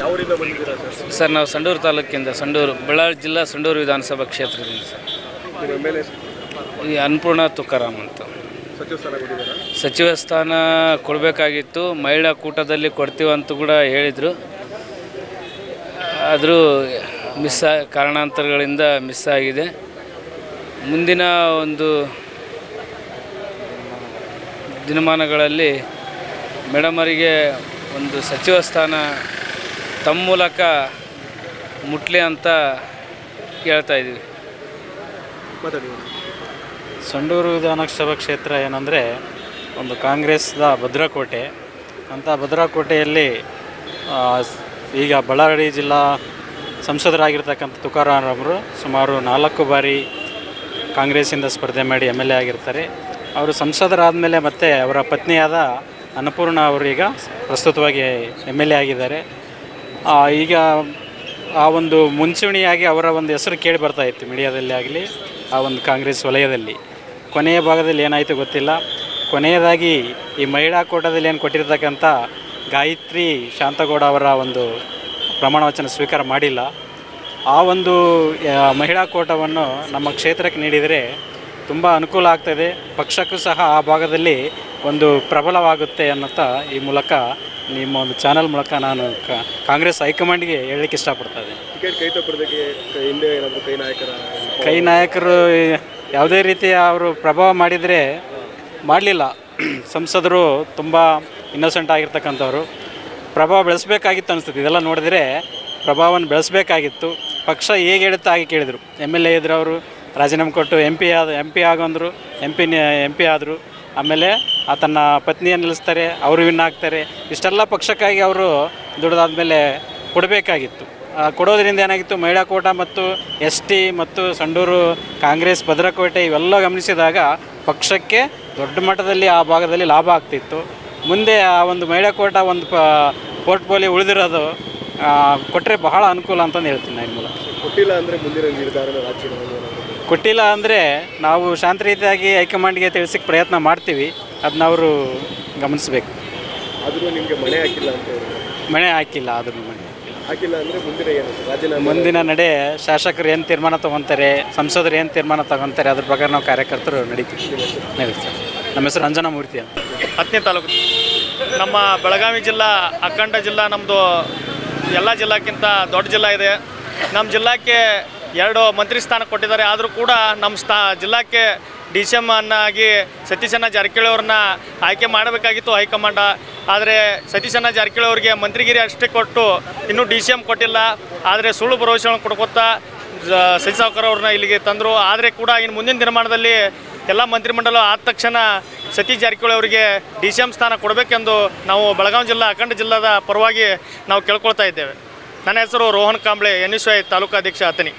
ಯಾವೂರಿಂದ ಬಂದಿದ್ದೀರಾ sir? Sir ನಾವು ಸಂಡೂರು ತಾಲೂಕಿಂದ, ಬಳ್ಳಾರಿ ಜಿಲ್ಲಾ ಸಂಡೂರು ವಿಧಾನಸಭಾ ಕ್ಷೇತ್ರದಿಂದ ಸರ್. ನಿಮ್ಮ ಮೇಲೆ ಈ ಅನ್ನಪೂರ್ಣ ತುಕಾರಾಮ್ ಅಂತ ಸಚಿವ ಸ್ಥಾನ ಕೊಟ್ಟಿದ್ದೀರಾ? ಸಚಿವ ಸ್ಥಾನ ಕೊಡಬೇಕಾಗಿತ್ತು. ಮಹಿಳಾ ಕೂಟದಲ್ಲಿ ಕೊಡ್ತೀವಂತ ಕೂಡ ಹೇಳಿದರು. ಆದರೂ ಕಾರಣಾಂತರಗಳಿಂದ ಮಿಸ್ ಆಗಿದೆ. ಮುಂದಿನ ಒಂದು ದಿನಮಾನಗಳಲ್ಲಿ ಮೇಡಮರಿಗೆ ಒಂದು ಸಚಿವ ಸ್ಥಾನ ತಮ್ಮ ಮೂಲಕ ಮುಟ್ಲಿ ಅಂತ ಹೇಳ್ತಾ ಇದ್ದೀವಿ. ಸಂಡೂರು ವಿಧಾನಸಭಾ ಕ್ಷೇತ್ರ ಏನಂದರೆ ಒಂದು ಕಾಂಗ್ರೆಸ್ದ ಭದ್ರಕೋಟೆ ಅಂತ. ಭದ್ರಕೋಟೆಯಲ್ಲಿ ಈಗ ಬಳ್ಳಾರಿ ಜಿಲ್ಲಾ ಸಂಸದರಾಗಿರ್ತಕ್ಕಂಥ ತುಕಾರಾಮರು ಸುಮಾರು 4 ಬಾರಿ ಕಾಂಗ್ರೆಸ್ಸಿಂದ ಸ್ಪರ್ಧೆ ಮಾಡಿ MLA ಆಗಿರ್ತಾರೆ. ಅವರು ಸಂಸದರಾದಮೇಲೆ ಮತ್ತೆ ಅವರ ಪತ್ನಿಯಾದ ಅನ್ನಪೂರ್ಣ ಅವರು ಈಗ ಪ್ರಸ್ತುತವಾಗಿ MLA ಆಗಿದ್ದಾರೆ. ಈಗ ಆ ಒಂದು ಮುಂಚೂಣಿಯಾಗಿ ಅವರ ಒಂದು ಹೆಸರು ಕೇಳಿ ಬರ್ತಾಯಿತ್ತು ಮೀಡಿಯಾದಲ್ಲಿ ಆಗಲಿ, ಆ ಒಂದು ಕಾಂಗ್ರೆಸ್ ವಲಯದಲ್ಲಿ. ಕೊನೆಯ ಭಾಗದಲ್ಲಿ ಏನಾಯಿತು ಗೊತ್ತಿಲ್ಲ. ಕೊನೆಯದಾಗಿ ಈ ಮಹಿಳಾ ಕೋಟಾದಲ್ಲಿ ಏನು ಕೊಟ್ಟಿರ್ತಕ್ಕಂಥ ಗಾಯತ್ರಿ ಶಾಂತಗೌಡ ಅವರ ಒಂದು ಪ್ರಮಾಣ ವಚನ ಸ್ವೀಕಾರ ಮಾಡಿಲ್ಲ. ಆ ಒಂದು ಮಹಿಳಾ ಕೋಟಾವನ್ನು ನಮ್ಮ ಕ್ಷೇತ್ರಕ್ಕೆ ನೀಡಿದರೆ ತುಂಬ ಅನುಕೂಲ ಆಗ್ತದೆ. ಪಕ್ಷಕ್ಕೂ ಸಹ ಆ ಭಾಗದಲ್ಲಿ ಒಂದು ಪ್ರಬಲವಾಗುತ್ತೆ ಅನ್ನೋಂಥ ಈ ಮೂಲಕ ನಿಮ್ಮ ಒಂದು ಚಾನಲ್ ಮೂಲಕ ನಾನು ಕಾಂಗ್ರೆಸ್ ಹೈಕಮಾಂಡ್ಗೆ ಹೇಳಲಿಕ್ಕೆ ಇಷ್ಟಪಡ್ತಾಯಿದ್ದೆ. ಟಿಕೆಟ್ ಕೈ ತಪ್ಪೋದಕ್ಕೆ ಹಿಂದೆ ಏನಾದರೂ ಕೈ ನಾಯಕರು ಯಾವುದೇ ರೀತಿಯ ಅವರು ಪ್ರಭಾವ ಮಾಡಿದರೆ ಮಾಡಲಿಲ್ಲ. ಸಂಸದರು ತುಂಬ ಇನ್ನೋಸೆಂಟ್ ಆಗಿರ್ತಕ್ಕಂಥವ್ರು. ಪ್ರಭಾವ ಬೆಳೆಸಬೇಕಾಗಿತ್ತು ಅನಿಸ್ತದೆ. ಇದೆಲ್ಲ ನೋಡಿದರೆ ಪ್ರಭಾವವನ್ನು ಬೆಳೆಸಬೇಕಾಗಿತ್ತು. ಪಕ್ಷ ಹೇಗೆ ಹೇಳುತ್ತಾ ಹಾಗೆ ಕೇಳಿದರು. MLA ಇದ್ರು, ಅವರು ರಾಜೀನಾಮೆ ಕೊಟ್ಟು MP ಆಗಂದರು, MP ಆದರು. ಆಮೇಲೆ ಆತನ ಪತ್ನಿಯನ್ನು ನಿಲ್ಲಿಸ್ತಾರೆ, ಅವರು ವಿನ್ ಆಗ್ತಾರೆ. ಇಷ್ಟೆಲ್ಲ ಪಕ್ಷಕ್ಕಾಗಿ ಅವರು ದುಡಿದಾದ್ಮೇಲೆ ಕೊಡಬೇಕಾಗಿತ್ತು. ಕೊಡೋದ್ರಿಂದ ಏನಾಗಿತ್ತು, ಮಹಿಳಾ ಕೋಟ ಮತ್ತು ST ಮತ್ತು ಸಂಡೂರು ಕಾಂಗ್ರೆಸ್ ಭದ್ರಕೋಟೆ ಇವೆಲ್ಲ ಗಮನಿಸಿದಾಗ ಪಕ್ಷಕ್ಕೆ ದೊಡ್ಡ ಮಟ್ಟದಲ್ಲಿ ಆ ಭಾಗದಲ್ಲಿ ಲಾಭ ಆಗ್ತಿತ್ತು. ಮುಂದೆ ಆ ಒಂದು ಮಹಿಳಾ ಕೋಟ ಒಂದು ಪೋರ್ಟ್ಫೋಲಿಯೋ ಉಳಿದಿರೋದು ಕೊಟ್ಟರೆ ಬಹಳ ಅನುಕೂಲ ಅಂತಂದು ಹೇಳ್ತೀನಿ ನಾನು ಮೂಲಕ. ಕೊಟ್ಟಿಲ್ಲ ಅಂದರೆ ಮುಂದಿನ ನಿರ್ಧಾರ ರಾಜ್ಯ ಕೊಟ್ಟಿಲ್ಲ ಅಂದರೆ ನಾವು ಶಾಂತ ರೀತಿಯಾಗಿ ಹೈಕಮಾಂಡ್ಗೆ ತಿಳಿಸೋಕ್ಕೆ ಪ್ರಯತ್ನ ಮಾಡ್ತೀವಿ. ಅದನ್ನ ಅವರು ಗಮನಿಸಬೇಕು. ಆದರೂ ನಿಮಗೆ ಮಣೆ ಹಾಕಿಲ್ಲ ಅಂತ ಹೇಳಿ? ಮಣೆ ಹಾಕಿಲ್ಲ. ಆದ್ರೂ ಮಣೆ ಹಾಕಿಲ್ಲ ಅಂದರೆ ಮುಂದಿನ ಏನು ರಾಜ್ಯನ ಮುಂದಿನ ನಡೆ ಶಾಸಕರು ಏನು ತೀರ್ಮಾನ ತೊಗೊತಾರೆ, ಸಂಸದರು ಏನು ತೀರ್ಮಾನ ತೊಗೊತಾರೆ, ಅದ್ರ ಪ್ರಕಾರ ನಾವು ಕಾರ್ಯಕರ್ತರು ನಡೀತೀವಿ. ಸರ್, ನಮ್ಮ ಹೆಸರು ಅಂಜನಾಮೂರ್ತಿ ಅಂತ. 10ನೇ ತಾಲೂಕು ನಮ್ಮ ಬೆಳಗಾವಿ ಜಿಲ್ಲಾ ಅಖಂಡ ಜಿಲ್ಲಾ. ನಮ್ಮದು ಎಲ್ಲ ಜಿಲ್ಲಾಕ್ಕಿಂತ ದೊಡ್ಡ ಜಿಲ್ಲಾ ಇದೆ. ನಮ್ಮ ಜಿಲ್ಲಾಕ್ಕೆ 2 ಮಂತ್ರಿ ಸ್ಥಾನ ಕೊಟ್ಟಿದ್ದಾರೆ. ಆದರೂ ಕೂಡ ನಮ್ಮ ಜಿಲ್ಲಾಕ್ಕೆ DCM ಅನ್ನಾಗಿ ಸತೀಶಣ್ಣ ಜಾರಕಿಹೊಳಿ ಅವ್ರನ್ನ ಆಯ್ಕೆ ಮಾಡಬೇಕಾಗಿತ್ತು ಹೈಕಮಾಂಡ. ಆದರೆ ಸತೀಶಣ್ಣ ಜಾರಕಿಹೊಳಿ ಅವರಿಗೆ ಮಂತ್ರಿಗಿರಿ ಅಷ್ಟೇ ಕೊಟ್ಟು ಇನ್ನೂ DCM ಕೊಟ್ಟಿಲ್ಲ. ಆದರೆ ಸುಳ್ಳು ಭರವಸೆಗಳನ್ನು ಕೊಡ್ಕೊತಾ ಸತೀಶ್ ಸಾವ್ಕಾರ ಅವ್ರನ್ನ ಇಲ್ಲಿಗೆ ತಂದರು. ಆದರೆ ಕೂಡ ಇನ್ನು ಮುಂದಿನ ದಿನಮಾನದಲ್ಲಿ ಎಲ್ಲ ಮಂತ್ರಿಮಂಡಲ ಆದ ತಕ್ಷಣ ಸತೀಶ್ ಜಾರಕಿಹೊಳಿ ಅವರಿಗೆ DCM ಸ್ಥಾನ ಕೊಡಬೇಕೆಂದು ನಾವು ಬೆಳಗಾವಿ ಜಿಲ್ಲಾ ಅಖಂಡ ಜಿಲ್ಲಾದ ಪರವಾಗಿ ನಾವು ಕೇಳ್ಕೊಳ್ತಾ ಇದ್ದೇವೆ. ನನ್ನ ಹೆಸರು ರೋಹನ್ ಕಾಂಬ್ಳೆ, NSY ತಾಲೂಕಾಧ್ಯಕ್ಷ ಅಥಣಿ.